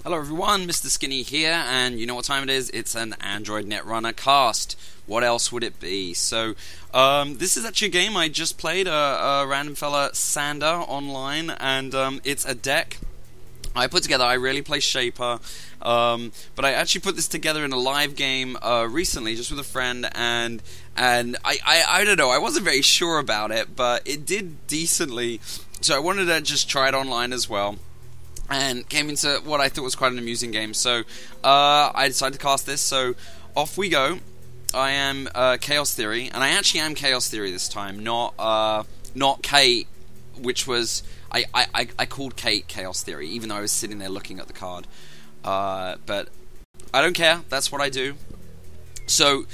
Hello everyone, Mr. Skinny here, and you know what time it is? It's an Android Netrunner cast. What else would it be? So, this is actually a game I just played, a random fella, Sander, online, and it's a deck I put together. I rarely play Shaper, but I actually put this together in a live game recently, just with a friend, and I don't know, I wasn't very sure about it, but it did decently, so I wanted to just try it online as well. And came into what I thought was quite an amusing game. So I decided to cast this. So off we go. I am Chaos Theory, and I actually am Chaos Theory this time, not Kate, which was I called Kate Chaos Theory, even though I was sitting there looking at the card. But I don't care. That's what I do. So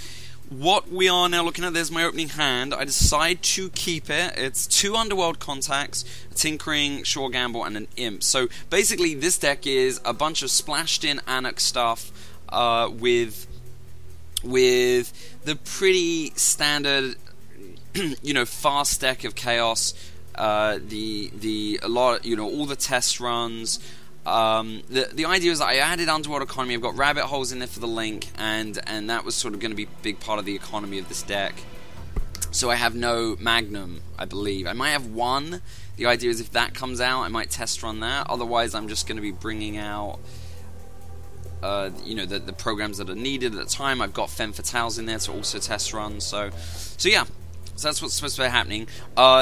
what we are now looking at, there's my opening hand. I decide to keep it. It's 2 Underworld contacts, a Tinkering, Shore Gamble, and an Imp. So basically this deck is a bunch of splashed in Anarch stuff with the pretty standard, fast deck of Chaos. A lot, all the test runs. The idea is that I added Underworld Economy. I've got rabbit holes in there for the link, and that was sort of going to be a big part of the economy of this deck. So I have no Magnum, I believe. I might have one. The idea is if that comes out, I might test run that. Otherwise, I'm just going to be bringing out, the programs that are needed at the time. I've got Femme Fatales in there to also test run. So yeah. So that's what's supposed to be happening.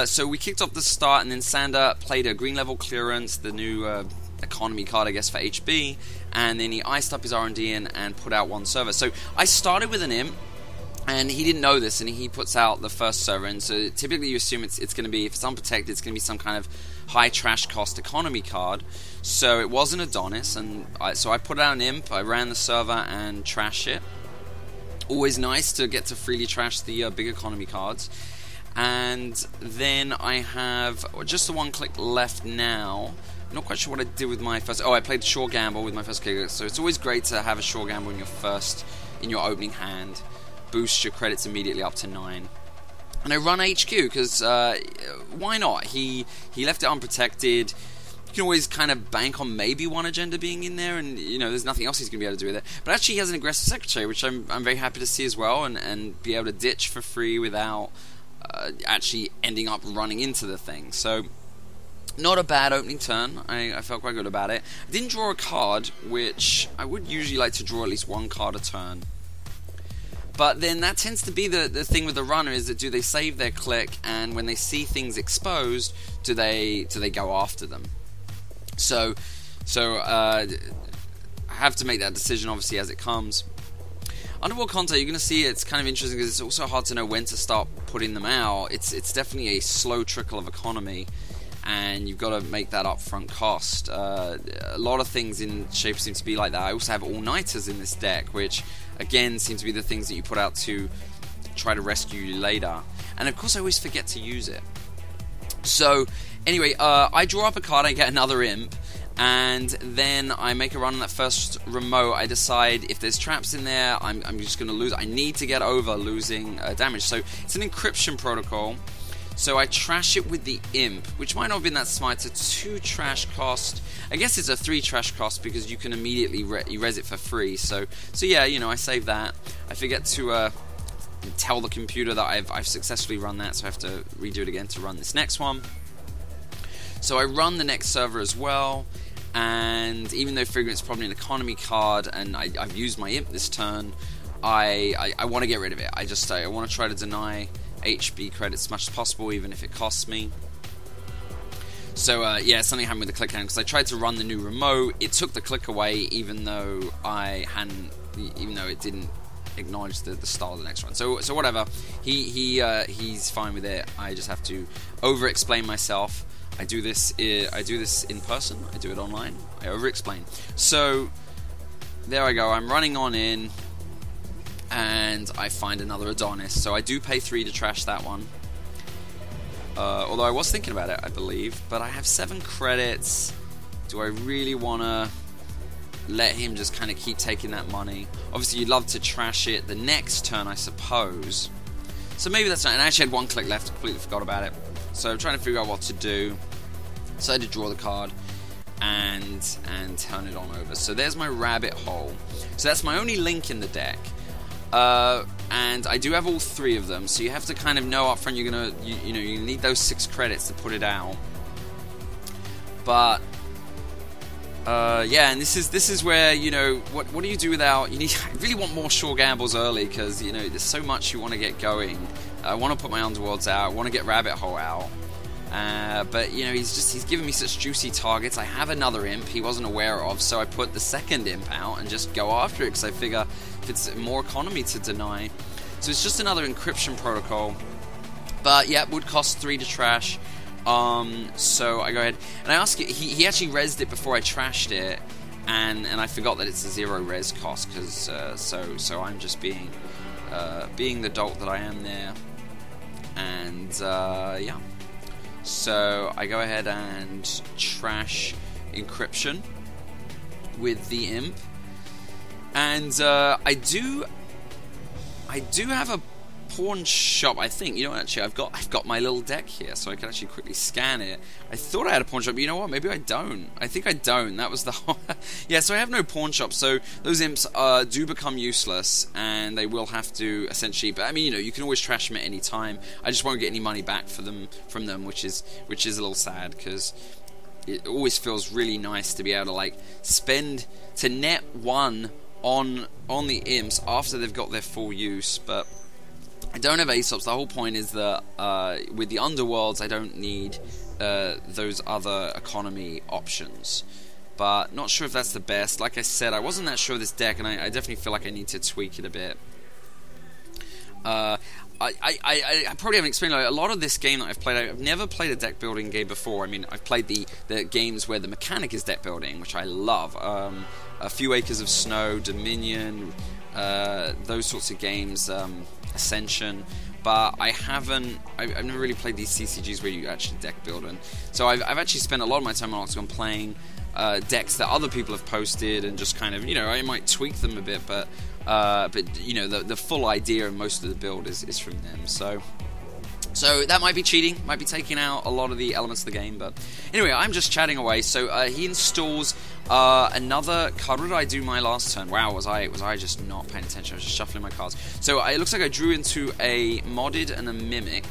So we kicked off the start, and then Sander played a green level clearance, the new economy card, I guess, for HB, and then he iced up his R&D and put out one server. So I started with an Imp, and he didn't know this, and he puts out the first server, and so typically you assume it's going to be, if it's unprotected, it's going to be some kind of high trash cost economy card. So it wasn't Adonis, and so I put out an Imp, I ran the server and trashed it. Always nice to get to freely trash the big economy cards. And then I have just the one click left now. I'm not quite sure what I did with my first. Oh, I played Shore Gamble with my first click. So it's always great to have a Shore Gamble in your opening hand. Boost your credits immediately up to 9. And I run HQ because why not? He left it unprotected. You can always kind of bank on maybe one agenda being in there, and there's nothing else he's going to be able to do with it. But actually, he has an aggressive secretary, which I'm very happy to see as well, and be able to ditch for free without actually ending up running into the thing. So not a bad opening turn. I felt quite good about it. I didn't draw a card, which I would usually like to draw at least one card a turn. But then that tends to be the thing with the runner, is that do they save their click, and when they see things exposed, do they go after them? So I have to make that decision obviously as it comes. Underworld Contact, you're going to see it's kind of interesting because it's also hard to know when to start putting them out. It's definitely a slow trickle of economy, and you've got to make that upfront cost. A lot of things in Shaper seem to be like that. I also have all-nighters in this deck, which again seem to be the things that you put out to try to rescue you later. And of course I always forget to use it. So anyway, I draw up a card, I get another Imp, and then I make a run on that first remote. I decide if there's traps in there, I'm just going to lose. I need to get over losing damage. So it's an encryption protocol. So I trash it with the Imp, which might not have been that smart. It's a 2 trash cost. I guess it's a 3 trash cost because you can immediately res it for free. So yeah, I save that. I forget to tell the computer that I've successfully run that, so I have to redo it again to run this next one. So I run the next server as well, and even though Figurement's probably an economy card, and I've used my Imp this turn, I want to get rid of it. I want to try to deny HB credits as much as possible, even if it costs me. So yeah, something happened with the click hand, because I tried to run the new remote. It took the click away, even though it didn't acknowledge the start of the next run. So whatever. He's fine with it. I just have to over-explain myself. I do this in person. I do it online. I over-explain. So there I go. I'm running on in, and I find another Adonis. So I do pay 3 to trash that one. Although I was thinking about it, I believe. But I have 7 credits. Do I really want to let him just kind of keep taking that money? Obviously, you'd love to trash it the next turn, I suppose. So maybe that's not. And I actually had 1 click left. Completely forgot about it. So I'm trying to figure out what to do. Decided to draw the card. and turn it on over. So there's my rabbit hole. So that's my only link in the deck. And I do have all 3 of them, so you have to kind of know up front you need those 6 credits to put it out. But yeah, and this is where, what do you do without, I really want more sure gambles early, because, there's so much you want to get going. I want to put my Underworlds out, I want to get Rabbit Hole out. But, he's giving me such juicy targets. I have another imp he wasn't aware of, so I put the second imp out and just go after it, because I figure if it's more economy to deny. So it's just another encryption protocol. But, yeah, it would cost 3 to trash. So I go ahead and I ask it. He actually rezzed it before I trashed it, and I forgot that it's a 0 res cost, because so I'm just being the dolt that I am there, and yeah. So I go ahead and trash encryption with the imp, and I do have a pawn shop, I think. Actually, I've got my little deck here, so I can actually quickly scan it. I thought I had a pawn shop, but you know what? Maybe I don't. I think I don't. That was the whole... Yeah, so I have no pawn shop, so those imps do become useless, and they will have to essentially... But I mean, you can always trash them at any time. I just won't get any money back from them, which is a little sad, because it always feels really nice to be able to to net 1 on the imps after they've got their full use, but I don't have Aesops. The whole point is that with the Underworlds, I don't need those other economy options. But not sure if that's the best. Like I said, I wasn't that sure of this deck, and I definitely feel like I need to tweak it a bit. I probably haven't explained a lot of this game that I've played. I've never played a deck building game before. I mean, I've played the games where the mechanic is deck building, which I love. A Few Acres of Snow, Dominion, those sorts of games. Ascension, but I've never really played these CCGs where you actually deck build. And so I've actually spent a lot of my time on Octagon playing decks that other people have posted, and just kind of, I might tweak them a bit, but the full idea and most of the build is from them. So that might be cheating, might be taking out a lot of the elements of the game, but anyway, I'm just chatting away. So he installs another card. What did I do my last turn? Wow, was I just not paying attention? I was just shuffling my cards. So it looks like I drew into a Modded and a Mimic,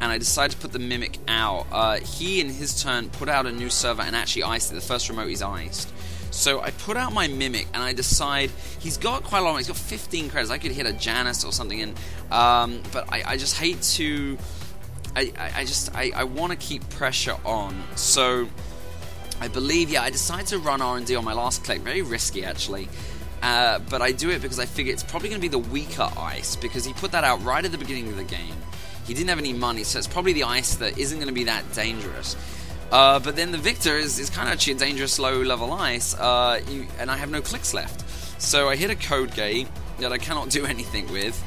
and I decided to put the Mimic out. He, in his turn, put out a new server and actually iced it. The first remote he's iced. So I put out my Mimic, and I decide he's got quite a lot. He's got 15 credits. I could hit a Janus or something, and but I just hate to. I want to keep pressure on. So I believe, I decided to run R&D on my last click. Very risky, actually. But I do it because I figure it's probably going to be the weaker ice, because he put that out right at the beginning of the game. He didn't have any money, so it's probably the ice that isn't going to be that dangerous. But then the Victor is kind of actually a dangerous low-level ice, and I have no clicks left. So I hit a Code Gate that I cannot do anything with,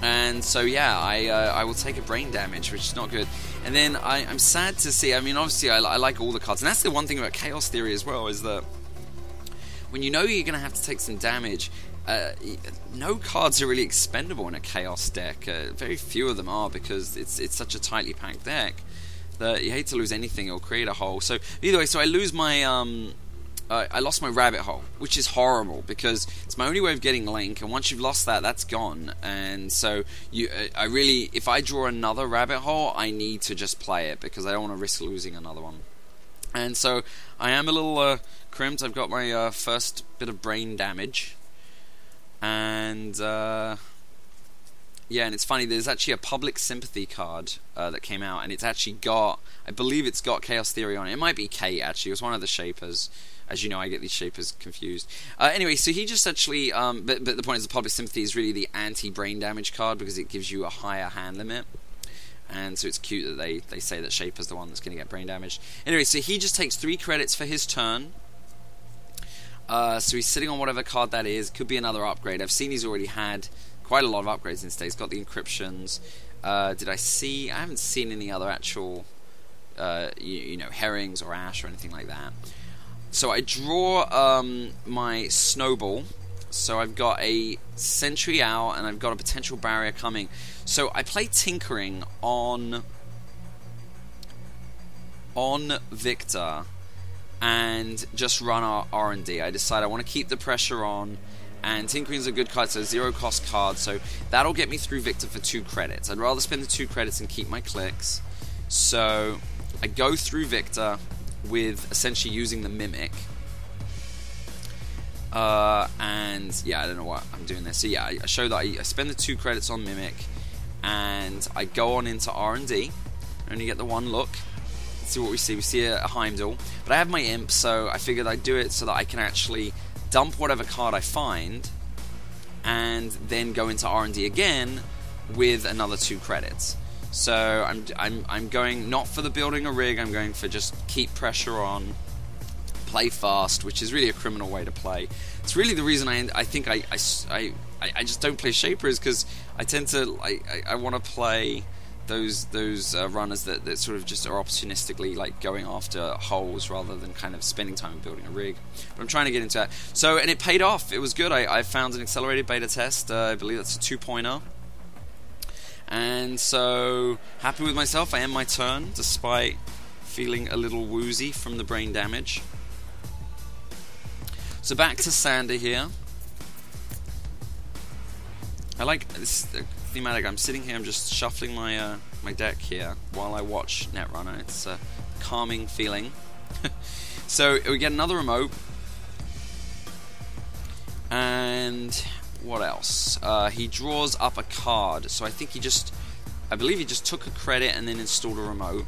and so I will take a brain damage, which is not good. And then I'm sad to see, I mean, obviously I like all the cards, and that's the one thing about Chaos Theory as well, is that when you know you're going to have to take some damage, no cards are really expendable in a Chaos deck. Very few of them are, because it's such a tightly packed deck that you hate to lose anything or create a hole. So either way, so I lose my I lost my Rabbit Hole, which is horrible, because it's my only way of getting Link, and once you've lost that, that's gone. And so I really, if I draw another Rabbit Hole, I need to just play it, because I don't want to risk losing another one. And so I am a little crimped. I've got my first bit of brain damage, and yeah, and it's funny, there's actually a Public Sympathy card that came out, and it's actually got, I believe it's got Chaos Theory on it. It might be Kate, actually. It was one of the Shapers. As you know, I get these Shapers confused. Anyway, so he just actually, but the point is the Public Sympathy is really the anti-brain damage card, because it gives you a higher hand limit. And so it's cute that they say that Shaper's the one that's going to get brain damage. Anyway, so he just takes 3 credits for his turn. So he's sitting on whatever card that is. Could be another upgrade. I've seen he's already had quite a lot of upgrades in state. He's got the encryptions. Did I see? I haven't seen any other actual, herrings or ash or anything like that. So I draw my Snowball. So I've got a Sentry out, and I've got a potential barrier coming. So I play Tinkering on Victor, and just run our R&D. I decide I want to keep the pressure on, and Tinkering's a good card, so 0 cost card, so that'll get me through Victor for 2 credits. I'd rather spend the 2 credits and keep my clicks. So I go through Victor with essentially using the Mimic. And yeah, I don't know what I'm doing there. So yeah, I show that I spend the 2 credits on Mimic, and I go on into R&D. I only get the 1 look. Let's see what we see. We see a Heimdall, but I have my Imp, so I figured I'd do it so that I can actually dump whatever card I find, and then go into R&D again with another 2 credits. So I'm going not for the building a rig. I'm going for just keep pressure on, play fast, which is really a criminal way to play. It's really the reason I think I just don't play Shaper, is because I tend to I want to play those runners that sort of just are opportunistically like going after holes rather than kind of spending time building a rig. But I'm trying to get into that. So, and it paid off. It was good. I found an accelerated beta test. I believe that's a 2.0. And so, happy with myself. I end my turn, despite feeling a little woozy from the brain damage. So back to Sander here. I like this thematic. I'm sitting here, I'm just shuffling my my deck here while I watch Netrunner. It's a calming feeling. So we get another remote. And what else? He draws up a card. So I think I believe he just took a credit and then installed a remote.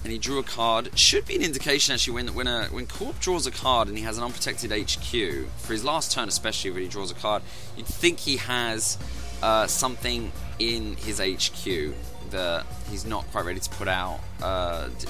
And he drew a card. Should be an indication actually when Corp draws a card and he has an unprotected HQ, for his last turn especially when he draws a card, you'd think he has something in his HQ that he's not quite ready to put out,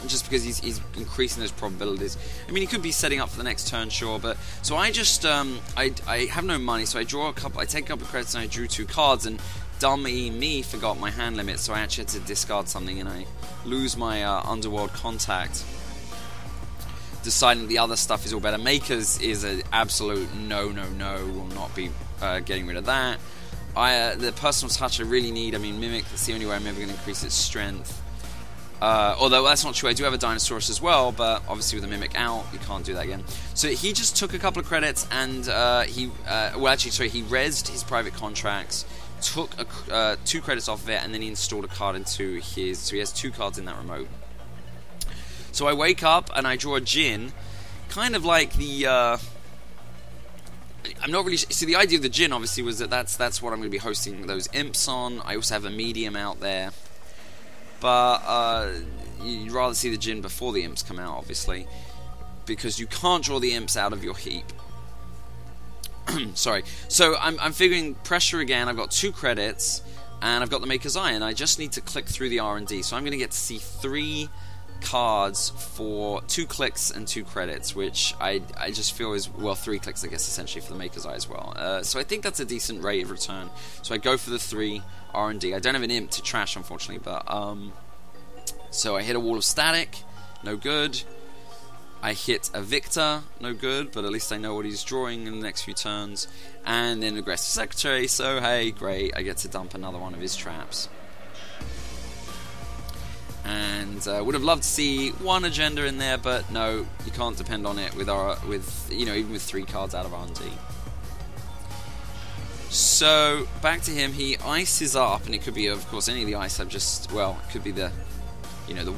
just because he's increasing those probabilities. I mean, he could be setting up for the next turn, sure, but so I just I have no money, so I take a couple of credits and I drew 2 cards, and dummy me forgot my hand limit, so I actually had to discard something, and I lose my Underworld Contact, deciding the other stuff is all better. Makers is an absolute no, will not be getting rid of that. The personal touch I really need. I mean, Mimic, that's the only way I'm ever going to increase its strength. Although that's not true, I do have a Dinosaurus as well, but obviously with the Mimic out, you can't do that again. So he just took a couple of credits, and he rezzed his private contracts, took 2 credits off of it, and then he installed a card into his. So he has 2 cards in that remote. So I wake up and I draw a Djinn, kind of like the. I'm not really. See, the idea of the Djinn obviously was that's what I'm going to be hosting those imps on. I also have a medium out there, but you'd rather see the Djinn before the imps come out, obviously, because you can't draw the imps out of your heap. Sorry. So I'm figuring pressure again. I've got 2 credits, and I've got the Maker's Eye, and I just need to click through the R&D. So I'm going to get to see 3 cards for 2 clicks and 2 credits, which I just feel is, well, 3 clicks, I guess, essentially for the Maker's Eye as well. So I think that's a decent rate of return. So I go for the 3 R&D. I don't have an imp to trash, unfortunately, but so I hit a wall of static, no good. I hit a Victor, no good, but at least I know what he's drawing in the next few turns. And then Aggressive Secretary, so hey, great, I get to dump another one of his traps. And would have loved to see 1 agenda in there, but no, you can't depend on it with even with 3 cards out of R&D. So back to him, he ices up, and it could be, of course, any of the ice I've just, well, it could be the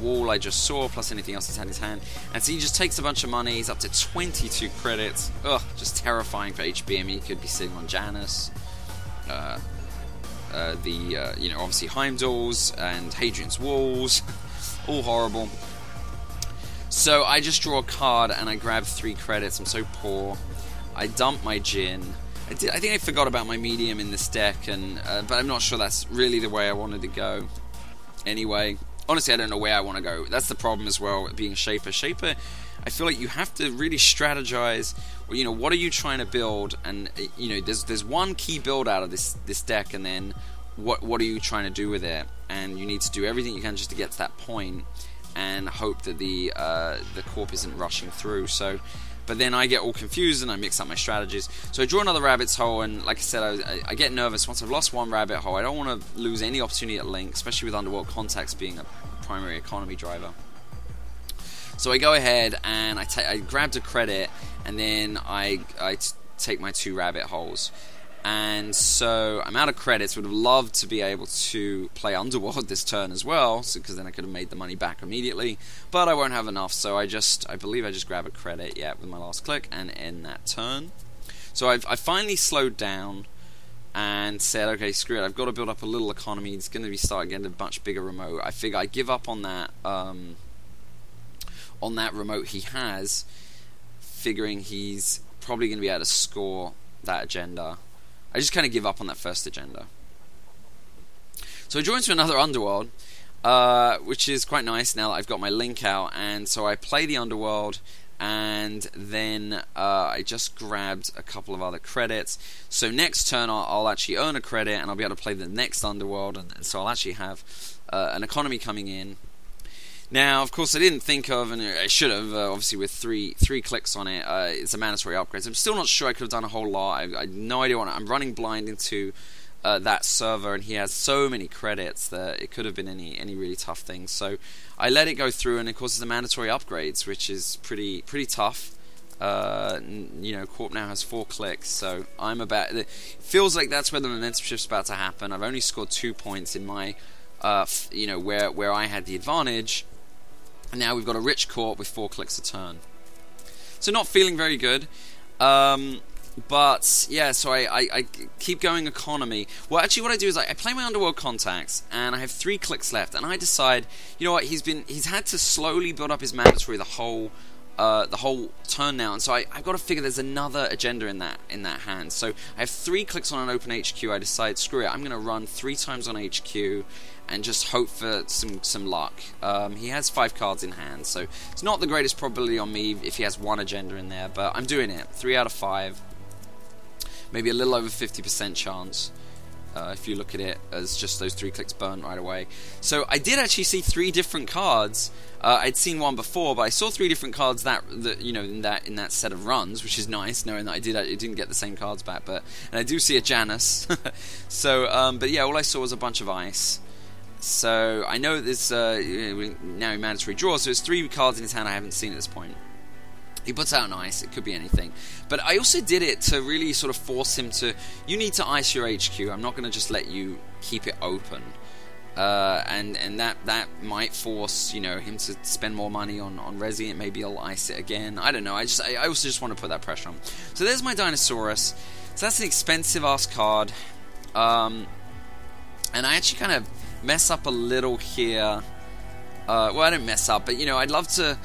wall I just saw, plus anything else he's had in his hand. And so he just takes a bunch of money. He's up to 22 credits. Ugh, just terrifying for HB. I mean, he could be sitting on Janus. Obviously Heimdall's and Hadrian's Walls. All horrible. So I just draw a card and I grab 3 credits. I'm so poor. I dump my Djinn. I think I forgot about my medium in this deck, but I'm not sure that's really the way I wanted to go. Anyway, honestly, I don't know where I want to go. That's the problem as well, being Shaper. Shaper, I feel like you have to really strategize. What are you trying to build? And there's one key build out of this deck, and then what are you trying to do with it? And you need to do everything you can just to get to that point, and hope that the corp isn't rushing through. So, but then I get all confused and I mix up my strategies. So I draw another rabbit's hole, and like I said, I get nervous once I've lost 1 rabbit hole. I don't want to lose any opportunity at Link, especially with Underworld Contacts being a primary economy driver. So I go ahead and I grabbed a credit, and then I take my 2 rabbit holes. And so I'm out of credits. Would have loved to be able to play Underworld this turn as well, because then I could have made the money back immediately. But I won't have enough, so I believe I just grab a credit, yeah, with my last click and end that turn. So I finally slowed down and said, okay, screw it. I've got to build up a little economy. It's going to be starting getting a much bigger remote. I figure I give up on that remote he has, figuring he's probably going to be able to score that agenda. I just kind of give up on that first agenda. So I joined to another Underworld, which is quite nice now that I've got my link out. And so I play the Underworld, and then I just grabbed a couple of other credits. So next turn I'll actually earn a credit, and I'll be able to play the next Underworld, and so I'll actually have an economy coming in. Now, of course, I didn't think of, and I should have, obviously with three clicks on it, it's a mandatory upgrade. So I'm still not sure I could have done a whole lot. I have no idea what I'm running blind into that server, and he has so many credits that it could have been any really tough thing. So I let it go through, and of course it's the mandatory upgrades, which is pretty tough. You know, Corp now has 4 clicks, so it feels like that's where the momentum shift's about to happen. I've only scored 2 points in my, you know, where I had the advantage. And now we've got a rich Corp with 4 clicks a turn. So not feeling very good. But yeah, so I keep going economy. Well, actually what I do is I play my Underworld contacts, and I have 3 clicks left, and I decide, you know what, he's had to slowly build up his mandatory the whole turn now, and so I've got to figure there's another agenda in that hand. So I have 3 clicks on an open HQ. I decide, screw it, I'm going to run 3 times on HQ and just hope for some luck. He has 5 cards in hand, so it's not the greatest probability on me if he has 1 agenda in there, but I'm doing it. 3 out of 5, maybe a little over 50% chance. If you look at it as just those 3 clicks burnt right away. So I did actually see 3 different cards. I'd seen one before, but I saw 3 different cards that you know in that set of runs, which is nice, knowing that I didn't get the same cards back. And I do see a Janus. So, but yeah, all I saw was a bunch of ice. So I know there's now mandatory draw. So there's 3 cards in his hand I haven't seen at this point. He puts out an ice, it could be anything. But I also did it to really sort of force him to, you need to ice your HQ, I'm not going to just let you keep it open. And that might force, you know, him to spend more money on Resi, and maybe he'll ice it again. I don't know, I also just want to put that pressure on. So there's my Dinosaurus. So that's an expensive ass card. And I actually kind of mess up a little here. Well, I don't mess up, but you know, I'd love to,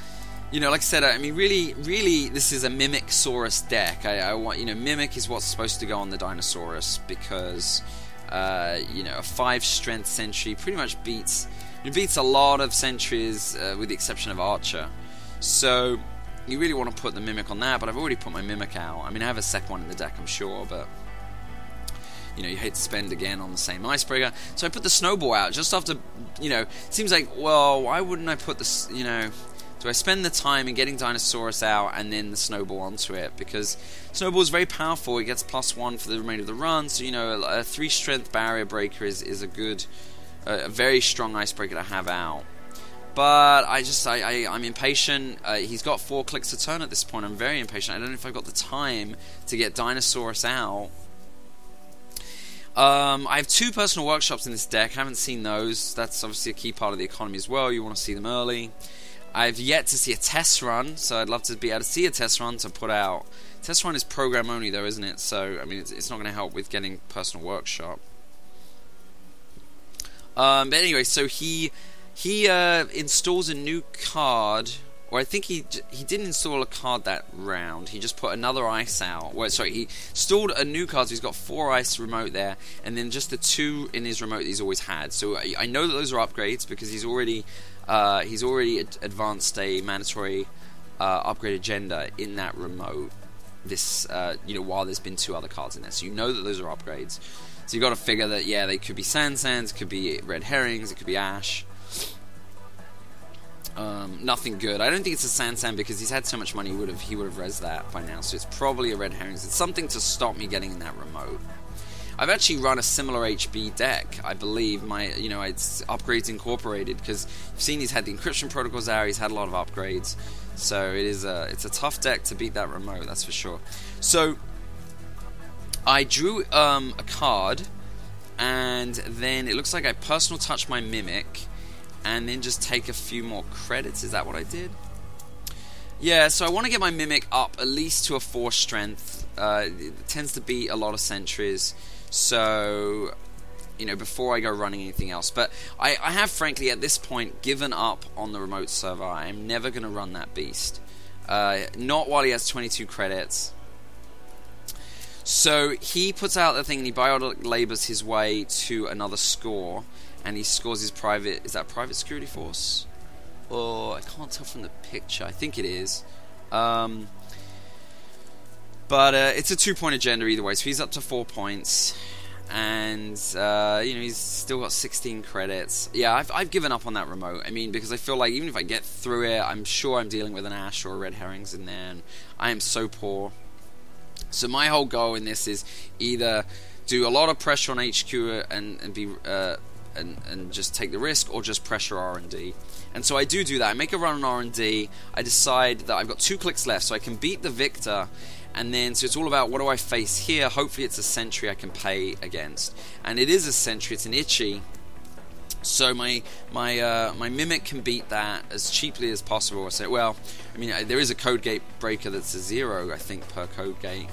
you know, like I said, I mean, really, this is a Mimic-saurus deck. I want, you know, Mimic is what's supposed to go on the Dinosaurus, because, you know, a 5 strength sentry pretty much beats a lot of sentries, with the exception of Archer. So you really want to put the Mimic on that, but I've already put my Mimic out. I mean, I have a second one in the deck, I'm sure, but you know, you hate to spend again on the same Icebreaker. So I put the Snowball out just after, you know, it seems like, well, why wouldn't I put this, you know, do I spend the time in getting Dinosaurus out and then the Snowball onto it? Because Snowball is very powerful. It gets +1 for the remainder of the run. So, you know, a 3 strength barrier breaker is a good, a very strong Icebreaker to have out. But I'm impatient. He's got 4 clicks a turn at this point. I'm very impatient. I don't know if I've got the time to get Dinosaurus out. I have 2 personal workshops in this deck. I haven't seen those. That's obviously a key part of the economy as well. You want to see them early. I've yet to see a test run, so I'd love to be able to see a test run to put out. Test run is program only though, isn't it? So, I mean, it's not going to help with getting personal workshop. But anyway, so he installs a new card, or I think he didn't install a card that round. He just put another ice out. Well, sorry, he installed a new card, so he's got 4 ice remote there, and then just the 2 in his remote that he's always had. So I know that those are upgrades because he's already advanced a mandatory upgrade agenda in that remote. This, you know, while there's been 2 other cards in there, so you know that those are upgrades. So you got to figure that, yeah, they could be Sands, it could be red herrings, it could be ash. Nothing good. I don't think it's a Sansan because he's had so much money he would have res that by now. So it's probably a red herrings. It's something to stop me getting in that remote. I've actually run a similar HB deck, I believe. It's upgrades incorporated, because you've seen he's had the encryption protocols out, he's had a lot of upgrades. So it's a tough deck to beat that remote, that's for sure. So I drew a card, and then it looks like I personal touch my Mimic, and then just take a few more credits. Is that what I did? Yeah, so I want to get my Mimic up at least to a 4 strength. It tends to beat a lot of sentries, so before I go running anything else. But I have, frankly, at this point, given up on the remote server. I am never going to run that beast. Not while he has 22 credits. So he puts out the thing, and he biotic labors his way to another score, and he scores his private... Is that private security force? Or I can't tell from the picture. I think it is. But it's a 2-point agenda either way, so he's up to 4 points. And he's still got 16 credits. Yeah, I've given up on that remote. I mean, because I feel like even if I get through it, I'm sure I'm dealing with an Ash or a Red Herrings in there, and I am so poor. So my whole goal in this is either do a lot of pressure on HQ and be and just take the risk, or just pressure R&D. And so I do that. I make a run on R&D. I decide that I've got 2 clicks left, so I can beat the Victor. And then, so it's all about what do I face here. Hopefully it's a sentry I can pay against. And it is a sentry, it's an Itchy. So my Mimic can beat that as cheaply as possible. I say, well, I mean, there is a code gate breaker that's a 0, I think, per code gate.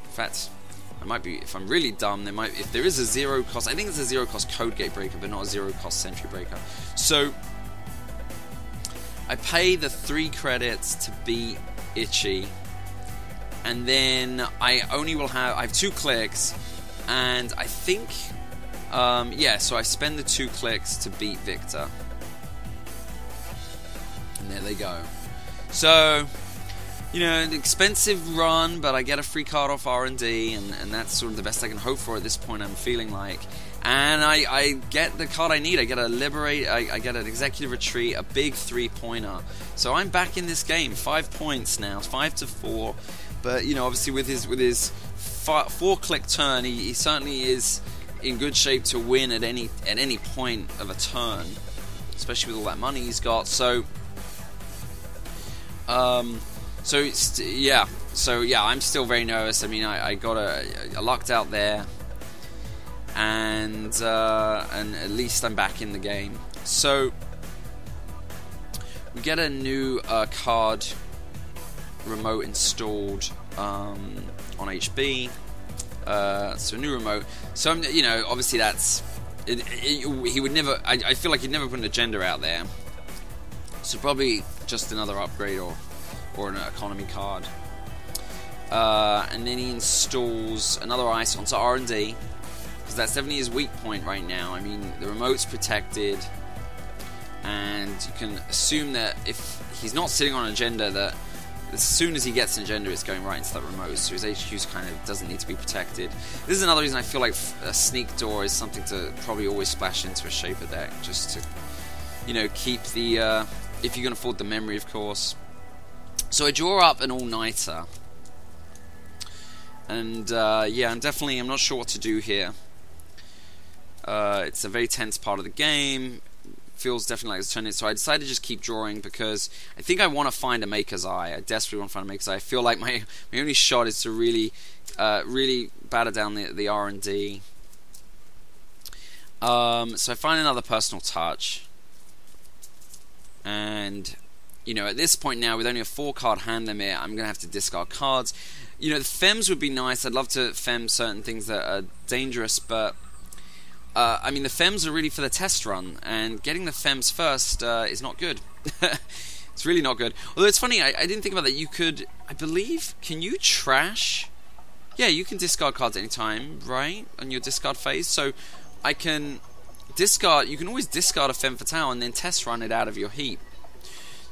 In fact, I might be, if I'm really dumb, if there is a 0 cost, I think it's a 0 cost code gate breaker, but not a 0 cost sentry breaker. So I pay the 3 credits to beat Itchy, and then I have 2 clicks, and I think, so I spend the 2 clicks to beat Victor. And there they go. So, an expensive run, but I get a free card off R&D, and that's sort of the best I can hope for at this point, I'm feeling like. And I get the card I need. I get a Liberate, I get an Executive Retreat, a big 3-pointer. So I'm back in this game, 5 points now, 5-4. But, obviously with his 4-click turn, he certainly is in good shape to win at any point of a turn, especially with all that money he's got. So I'm still very nervous. I mean, I lucked out there, and at least I'm back in the game. So we get a new card remote installed on HB. So a new remote. So obviously that's he would never. I feel like he'd never put an agenda out there. So probably just another upgrade or an economy card. And then he installs another ice onto R&D, because that's definitely his weak point right now. I mean, the remote's protected, and you can assume that if he's not sitting on an agenda, that as soon as he gets an agenda, it's going right into that remote, so his HQ's kind of doesn't need to be protected. This is another reason I feel like a sneak door is something to probably always splash into a Shaper deck, just to, keep the, if you can afford the memory, of course. So I draw up an all-nighter, and I'm not sure what to do here. It's a very tense part of the game. Feels definitely like it's turning. So I decided to just keep drawing, because I think I want to find a Maker's Eye. I desperately want to find a Maker's Eye. I feel like my only shot is to really batter down the R&D. So I find another personal touch, and at this point now, with only a 4-card hand limit, I'm gonna have to discard cards. The Fems would be nice. I'd love to Fem certain things that are dangerous, but I mean, the Fems are really for the test run, and getting the Fems first is not good. It's really not good. Although it's funny, I didn't think about that. You could, I believe, can you trash? Yeah, you can discard cards at any time, right? On your discard phase. So I can discard, you can always discard a Femme Fatale and then test run it out of your heap.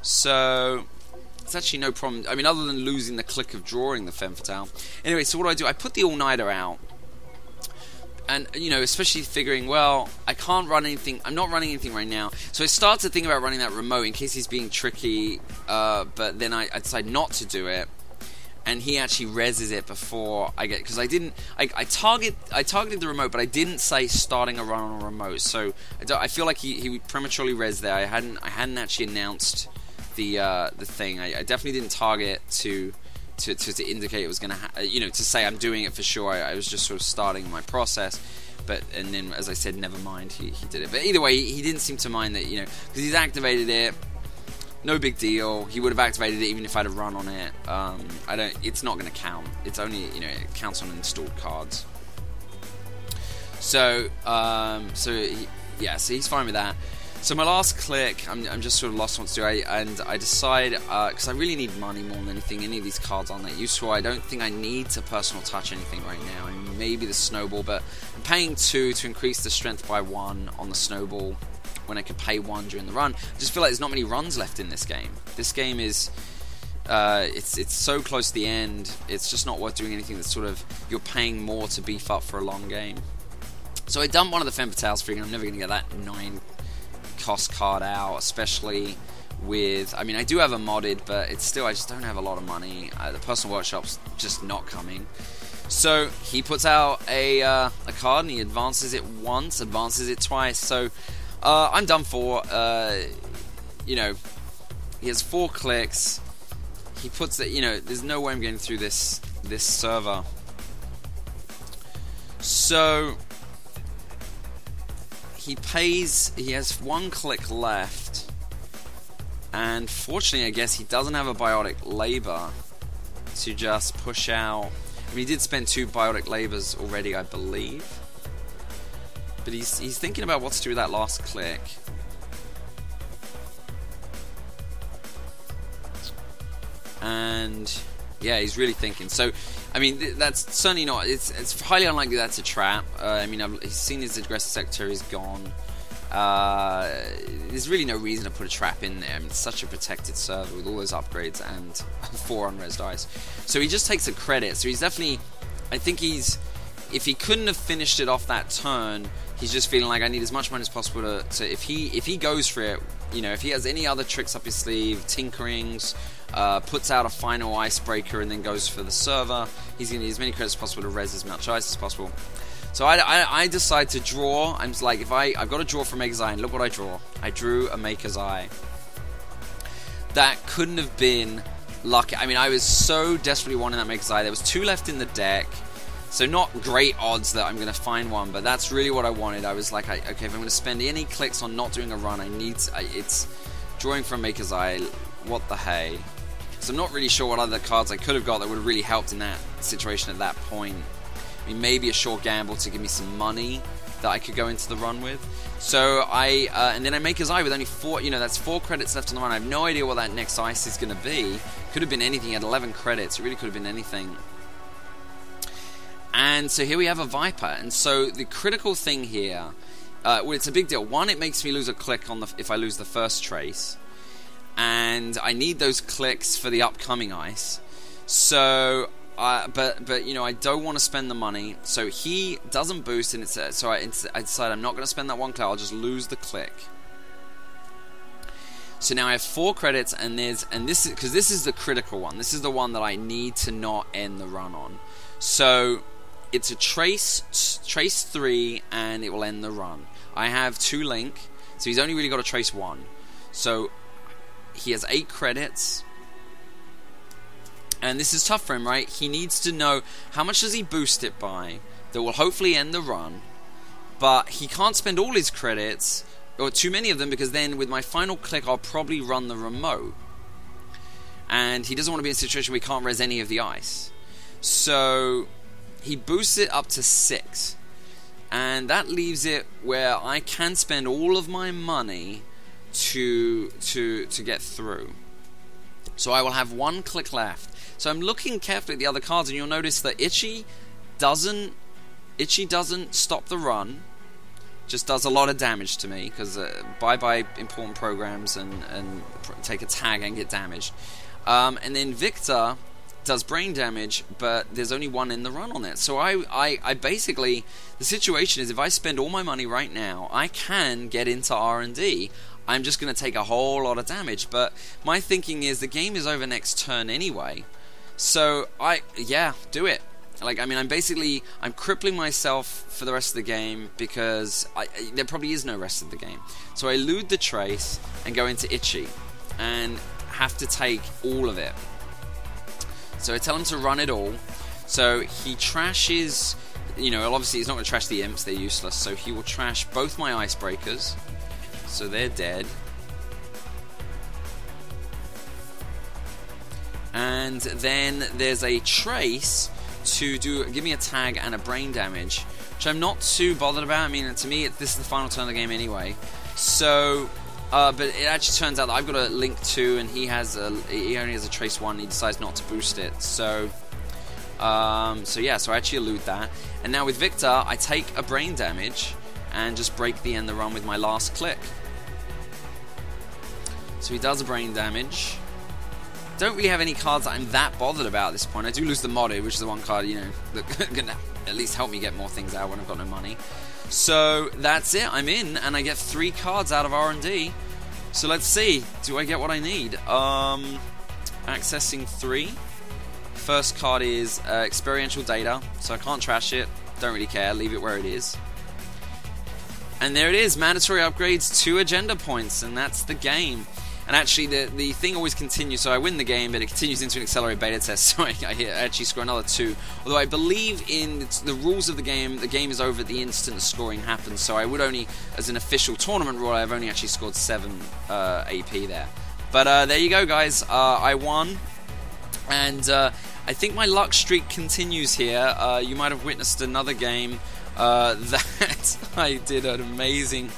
So it's actually no problem. I mean, other than losing the click of drawing the Femme Fatale. Anyway, so what do? I put the All-Nighter out. And, especially figuring, well, I can't run anything. I'm not running anything right now. So I start to think about running that remote in case he's being tricky. But then I decide not to do it. and he actually reses it before I get, because I targeted the remote, but I didn't say starting a run on a remote. So I feel like he prematurely res there. I hadn't actually announced the thing. I definitely didn't target to indicate it was going to, to say I'm doing it for sure. I was just sort of starting my process. And then, as I said, never mind, he did it. But either way, he didn't seem to mind that, because he's activated it. No big deal. He would have activated it even if I'd have run on it. It's not going to count. It's only, it counts on installed cards. So he's fine with that. So my last click, I'm just sort of lost what to do, and I decide, because I really need money more than anything. Any of these cards aren't that useful. I don't think I need to personal touch anything right now. I mean, maybe the snowball, but I'm paying 2 to increase the strength by 1 on the snowball when I could pay 1 during the run. I just feel like there's not many runs left in this game. This game is, it's so close to the end, it's just not worth doing anything that's sort of, you're paying more to beef up for a long game. So I dumped one of the Femme Fatales, figuring I'm never going to get that 9 cost card out, especially with, I mean, I do have a modded, but it's still, I just don't have a lot of money. The personal workshop's just not coming. So he puts out a card, and he advances it once, advances it twice. So I'm done for. He has 4 clicks. He puts it, there's no way I'm getting through this server. So he has 1 click left, and fortunately, I guess he doesn't have a biotic labor to just push out. I mean, he did spend 2 biotic labors already, I believe, but he's thinking about what to do with that last click. And yeah, he's really thinking. So, I mean, that's certainly not. It's highly unlikely that's a trap. I mean, he's seen his aggressive secretary's gone. There's really no reason to put a trap in there. I mean, it's such a protected server with all those upgrades and 4 unresed dice. So he just takes a credit. So he's definitely, I think if he couldn't have finished it off that turn, he's just feeling like I need as much money as possible to if he goes for it, if he has any other tricks up his sleeve, tinkerings, puts out a final icebreaker and then goes for the server, he's going to need as many credits as possible to res as much ice as possible. So I decide to draw. I'm just like, I've got to draw for Maker's Eye, and look what I draw. I drew a Maker's Eye. That couldn't have been lucky. I mean, I was so desperately wanting that Maker's Eye. There was 2 left in the deck, so not great odds that I'm going to find one, but that's really what I wanted. I was like, okay, if I'm going to spend any clicks on not doing a run, it's drawing from Maker's Eye. What the hey? So I'm not really sure what other cards I could have got that would have really helped in that situation at that point. I mean, maybe a short gamble to give me some money that I could go into the run with. So and then I make his eye with only 4, that's 4 credits left on the run. I have no idea what that next ice is going to be. Could have been anything. He had 11 credits. It really could have been anything. And so here we have a Viper. And so the critical thing here, well, it's a big deal. 1, it makes me lose a click if I lose the first trace. And I need those clicks for the upcoming ice. So, but I don't want to spend the money. So he doesn't boost, and so I decide I'm not going to spend that 1 click. I'll just lose the click. So now I have 4 credits, and this is because this is the critical one. This is the one that I need to not end the run on. So it's a trace 3, and it will end the run. I have 2 link, so he's only really got a trace 1. So he has 8 credits, and this is tough for him, right? He needs to know how much does he boost it by that will hopefully end the run, but he can't spend all his credits, or too many of them, because then with my final click I'll probably run the remote, and he doesn't want to be in a situation where he can't res any of the ice. So he boosts it up to 6, and that leaves it where I can spend all of my money to get through. So I will have 1 click left. So I'm looking carefully at the other cards, and you'll notice that Itchy doesn't stop the run, just does a lot of damage to me, because bye important programs and take a tag and get damaged. And then Victor does brain damage, but there's only 1 in the run on it. So I basically, the situation is if I spend all my money right now, I can get into R&D. I'm just going to take a whole lot of damage, but my thinking is the game is over next turn anyway. So yeah, do it. Like, I mean, I'm crippling myself for the rest of the game because there probably is no rest of the game. So I elude the trace and go into Itchy and have to take all of it. So I tell him to run it all. So he trashes, you know, obviously he's not going to trash the imps, they're useless. So he will trash both my icebreakers. So they're dead. And then there's a trace to give me a tag and a brain damage, which I'm not too bothered about. I mean, to me, this is the final turn of the game anyway. So, but it actually turns out that I've got a Link 2, and he only has a Trace 1, and he decides not to boost it. So, yeah, so I actually elude that. And now with Victor, I take a brain damage and just break the end of the run with my last click. So he does a brain damage. Don't really have any cards that I'm that bothered about at this point. I do lose the Modu, which is the one card, you know, that can at least help me get more things out when I've got no money. So that's it. I'm in, and I get 3 cards out of R&D. So let's see. Do I get what I need? Accessing 3. First card is experiential data, so I can't trash it. Don't really care. Leave it where it is. And there it is. Mandatory upgrades, 2 agenda points, and that's the game. And actually, the thing always continues, so I win the game, but it continues into an accelerated beta test, so I actually score another 2. Although I believe in the rules of the game is over the instant the scoring happens, so I would only, as an official tournament rule, I've only actually scored 7 AP there. But there you go, guys. I won, and I think my luck streak continues here. You might have witnessed another game that I did an amazing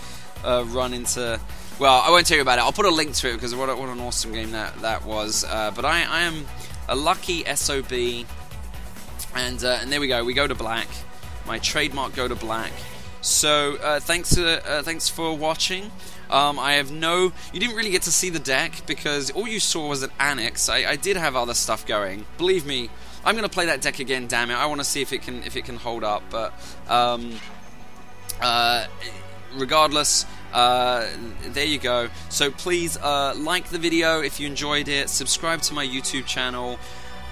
run into... Well, I won't tell you about it. I'll put a link to it because what an awesome game that was. But I am a lucky SOB, and there we go. We go to black. My trademark go to black. So thanks for watching. You didn't really get to see the deck because all you saw was an annex. I did have other stuff going. Believe me, I'm gonna play that deck again. Damn it! I want to see if it can hold up. But regardless. There you go. So please like the video if you enjoyed it. Subscribe to my YouTube channel.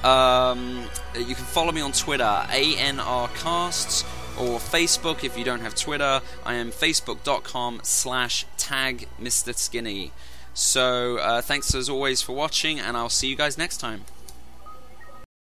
You can follow me on Twitter, ANRcasts, or Facebook if you don't have Twitter. I am facebook.com/tag mrskinny. So thanks as always for watching, and I'll see you guys next time.